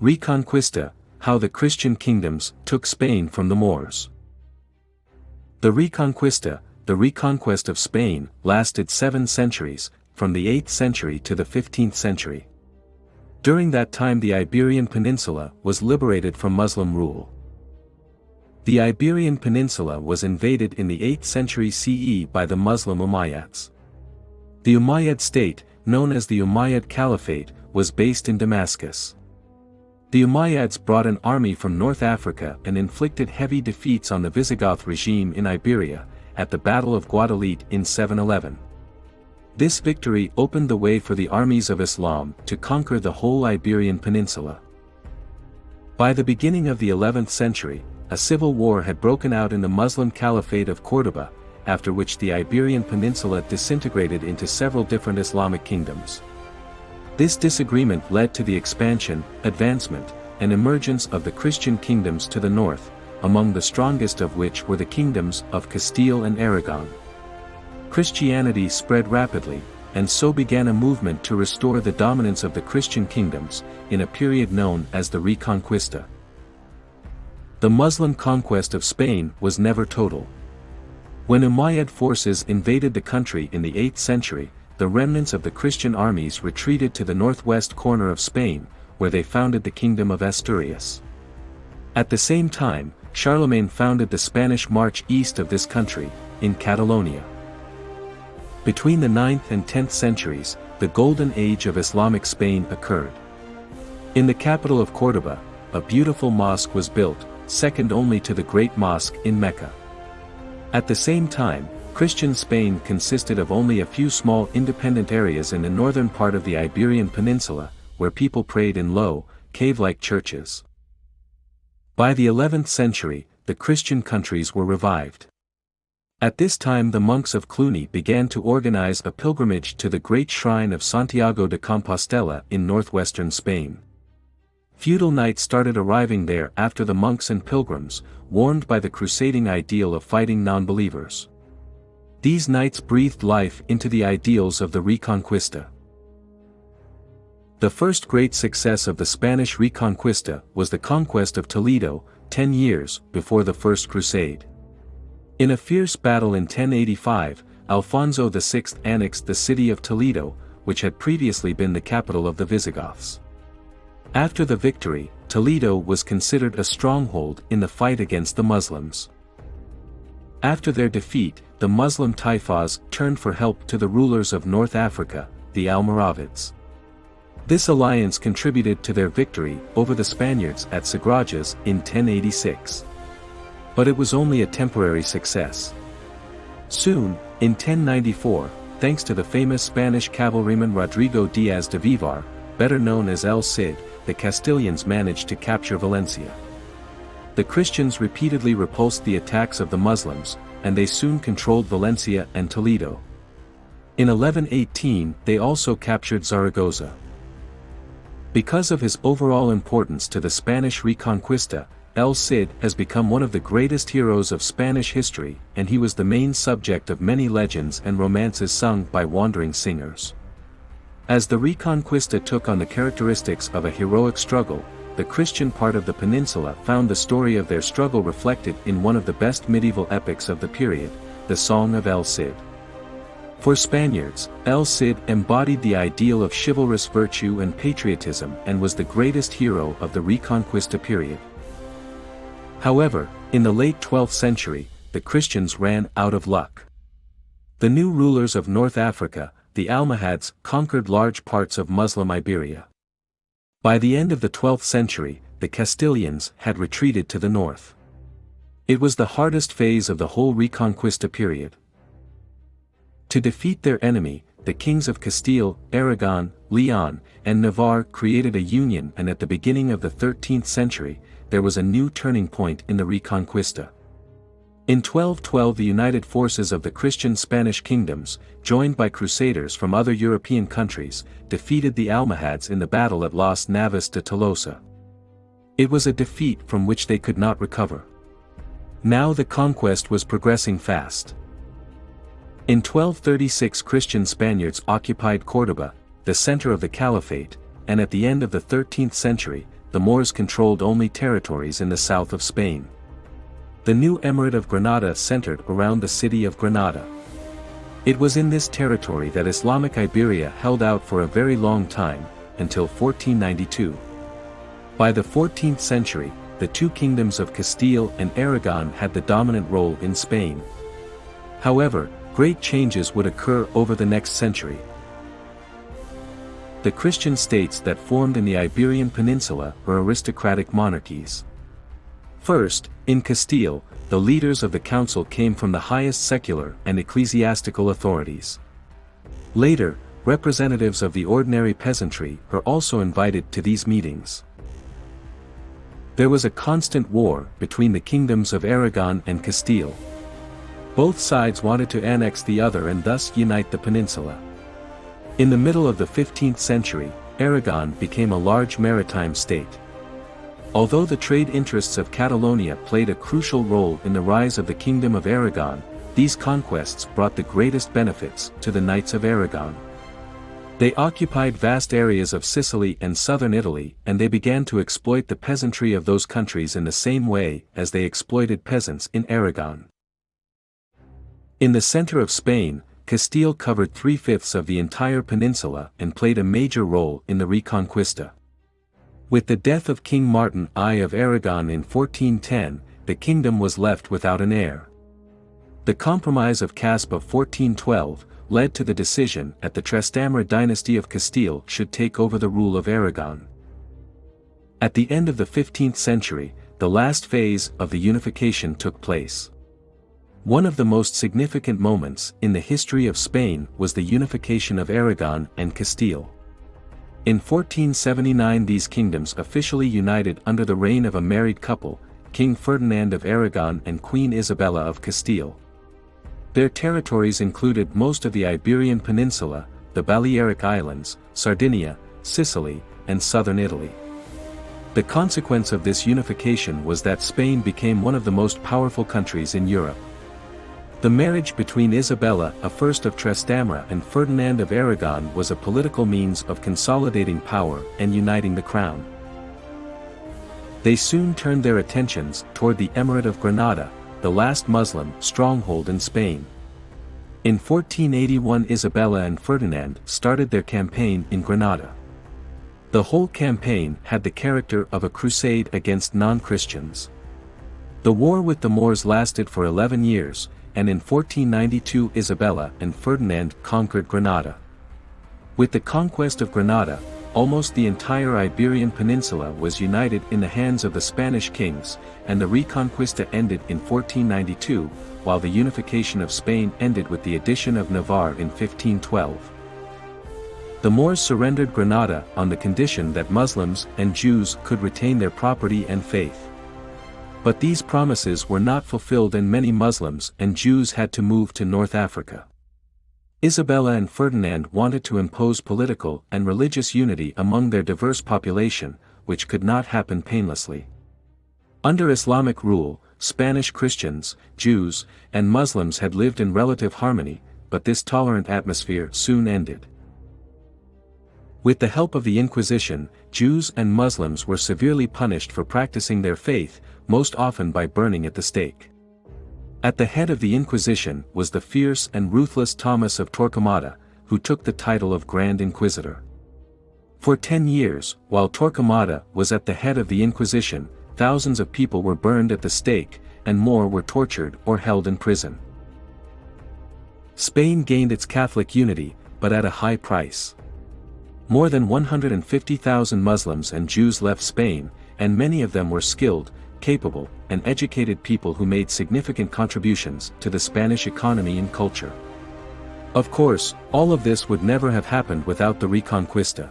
Reconquista, how the Christian kingdoms took Spain from the Moors. The Reconquista, the reconquest of Spain, lasted 7 centuries, from the 8th century to the 15th century. During that time the Iberian Peninsula was liberated from Muslim rule. The Iberian Peninsula was invaded in the 8th century CE by the Muslim Umayyads. The Umayyad state, known as the Umayyad Caliphate, was based in Damascus. The Umayyads brought an army from North Africa and inflicted heavy defeats on the Visigoth regime in Iberia, at the Battle of Guadalete in 711. This victory opened the way for the armies of Islam to conquer the whole Iberian Peninsula. By the beginning of the 11th century, a civil war had broken out in the Muslim Caliphate of Cordoba, after which the Iberian Peninsula disintegrated into several different Islamic kingdoms. This disagreement led to the expansion, advancement, and emergence of the Christian kingdoms to the north, among the strongest of which were the kingdoms of Castile and Aragon. Christianity spread rapidly, and so began a movement to restore the dominance of the Christian kingdoms, in a period known as the Reconquista. The Muslim conquest of Spain was never total. When Umayyad forces invaded the country in the 8th century, the remnants of the Christian armies retreated to the northwest corner of Spain, where they founded the Kingdom of Asturias. At the same time, Charlemagne founded the Spanish march east of this country, in Catalonia. Between the 9th and 10th centuries, the Golden Age of Islamic Spain occurred. In the capital of Cordoba, a beautiful mosque was built, second only to the Great Mosque in Mecca. At the same time, Christian Spain consisted of only a few small independent areas in the northern part of the Iberian Peninsula, where people prayed in low, cave-like churches. By the 11th century, the Christian countries were revived. At this time the monks of Cluny began to organize a pilgrimage to the great shrine of Santiago de Compostela in northwestern Spain. Feudal knights started arriving there after the monks and pilgrims, warned by the crusading ideal of fighting non-believers. These knights breathed life into the ideals of the Reconquista. The first great success of the Spanish Reconquista was the conquest of Toledo, 10 years before the First Crusade. In a fierce battle in 1085, Alfonso VI annexed the city of Toledo, which had previously been the capital of the Visigoths. After the victory, Toledo was considered a stronghold in the fight against the Muslims. After their defeat, the Muslim Taifas turned for help to the rulers of North Africa, the Almoravids. This alliance contributed to their victory over the Spaniards at Sagrajas in 1086. But it was only a temporary success. Soon, in 1094, thanks to the famous Spanish cavalryman Rodrigo Diaz de Vivar, better known as El Cid, the Castilians managed to capture Valencia. The Christians repeatedly repulsed the attacks of the Muslims, and they soon controlled Valencia and Toledo. In 1118 they also captured Zaragoza. Because of his overall importance to the Spanish Reconquista, El Cid has become one of the greatest heroes of Spanish history, and he was the main subject of many legends and romances sung by wandering singers. As the Reconquista took on the characteristics of a heroic struggle, the Christian part of the peninsula found the story of their struggle reflected in one of the best medieval epics of the period, the Song of El Cid. For Spaniards, El Cid embodied the ideal of chivalrous virtue and patriotism and was the greatest hero of the Reconquista period. However, in the late 12th century, the Christians ran out of luck. The new rulers of North Africa, the Almohads, conquered large parts of Muslim Iberia. By the end of the 12th century, the Castilians had retreated to the north. It was the hardest phase of the whole Reconquista period. To defeat their enemy, the kings of Castile, Aragon, Leon, and Navarre created a union, and at the beginning of the 13th century, there was a new turning point in the Reconquista. In 1212 the united forces of the Christian Spanish kingdoms, joined by crusaders from other European countries, defeated the Almohads in the battle at Las Navas de Tolosa. It was a defeat from which they could not recover. Now the conquest was progressing fast. In 1236 Christian Spaniards occupied Cordoba, the center of the Caliphate, and at the end of the 13th century, the Moors controlled only territories in the south of Spain. The new Emirate of Granada centered around the city of Granada. It was in this territory that Islamic Iberia held out for a very long time, until 1492. By the 14th century, the two kingdoms of Castile and Aragon had the dominant role in Spain. However, great changes would occur over the next century. The Christian states that formed in the Iberian Peninsula were aristocratic monarchies. First, in Castile, the leaders of the council came from the highest secular and ecclesiastical authorities. Later, representatives of the ordinary peasantry were also invited to these meetings. There was a constant war between the kingdoms of Aragon and Castile. Both sides wanted to annex the other and thus unite the peninsula. In the middle of the 15th century, Aragon became a large maritime state. Although the trade interests of Catalonia played a crucial role in the rise of the Kingdom of Aragon, these conquests brought the greatest benefits to the Knights of Aragon. They occupied vast areas of Sicily and southern Italy, and they began to exploit the peasantry of those countries in the same way as they exploited peasants in Aragon. In the center of Spain, Castile covered 3/5 of the entire peninsula and played a major role in the Reconquista. With the death of King Martin I of Aragon in 1410, the kingdom was left without an heir. The Compromise of Caspe of 1412 led to the decision that the Trastamara dynasty of Castile should take over the rule of Aragon. At the end of the 15th century, the last phase of the unification took place. One of the most significant moments in the history of Spain was the unification of Aragon and Castile. In 1479 these kingdoms officially united under the reign of a married couple, King Ferdinand of Aragon and Queen Isabella of Castile. Their territories included most of the Iberian Peninsula, the Balearic Islands, Sardinia, Sicily, and southern Italy. The consequence of this unification was that Spain became one of the most powerful countries in Europe. The marriage between Isabella I of Trastamara and Ferdinand of Aragon was a political means of consolidating power and uniting the crown. They soon turned their attentions toward the Emirate of Granada, the last Muslim stronghold in Spain. In 1481 Isabella and Ferdinand started their campaign in Granada. The whole campaign had the character of a crusade against non-Christians. The war with the Moors lasted for 11 years, and in 1492 Isabella and Ferdinand conquered Granada. With the conquest of Granada, almost the entire Iberian Peninsula was united in the hands of the Spanish kings, and the Reconquista ended in 1492, while the unification of Spain ended with the addition of Navarre in 1512. The Moors surrendered Granada on the condition that Muslims and Jews could retain their property and faith. But these promises were not fulfilled and many Muslims and Jews had to move to North Africa. Isabella and Ferdinand wanted to impose political and religious unity among their diverse population, which could not happen painlessly. Under Islamic rule, Spanish Christians, Jews, and Muslims had lived in relative harmony, but this tolerant atmosphere soon ended. With the help of the Inquisition, Jews and Muslims were severely punished for practicing their faith, most often by burning at the stake. At the head of the Inquisition was the fierce and ruthless Thomas of Torquemada, who took the title of Grand Inquisitor. For 10 years, while Torquemada was at the head of the Inquisition, thousands of people were burned at the stake, and more were tortured or held in prison. Spain gained its Catholic unity, but at a high price. More than 150,000 Muslims and Jews left Spain, and many of them were skilled, capable, and educated people who made significant contributions to the Spanish economy and culture. Of course, all of this would never have happened without the Reconquista.